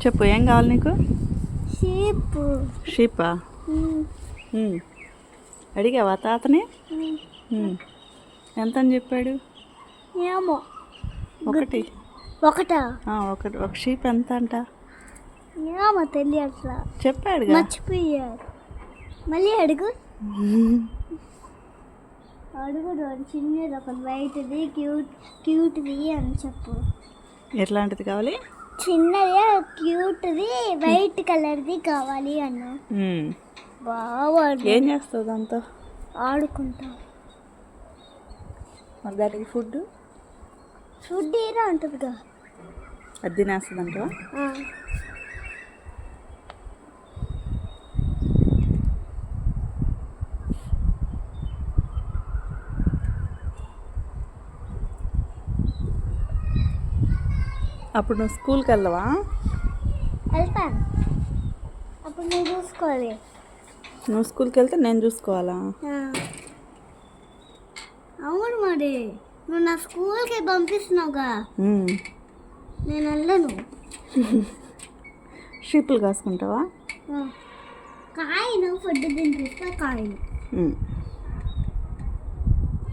చెప్పు ఏం కావాలి నీకు? షీప్. షీపా? అడిగావా తాతని? ఎంత అని చెప్పాడు? ఏమో. ఒకటి. ఒకటా? ఒక షీప్ ఎంత అంట? ఏమో తెలియట్లా. చెప్పాడు, మర్చిపోయారు. మళ్ళీ అడుగు. అడుగు చిన్నది ఒకటి వైట్ది క్యూట్ది అని చెప్పు. ఎట్లాంటిది కావాలి? చిన్నది క్యూట్ది వైట్ కలర్ది కావాలి అన్న. బాగా ఏం చేస్తావు దాంతో? ఆడుకుంటా. మరి దానికి ఫుడ్ ఏరా ఉంటుందిగా, అది తినేస్తుందంటవా? అప్పుడు నువ్వు స్కూల్కి వెళ్ళవా? వెళ్తాను. అప్పుడు నువ్వు చూసుకోవాలి. నువ్వు స్కూల్కి వెళ్తే నేను చూసుకోవాలా? అవును, మరి నువ్వు నా స్కూల్కి పంపిస్తున్నావుగా, నేను వెళ్ళను. షీపులు కాసుకుంటావా? కాయను ఫుడ్ తినిపిస్తా కాయను.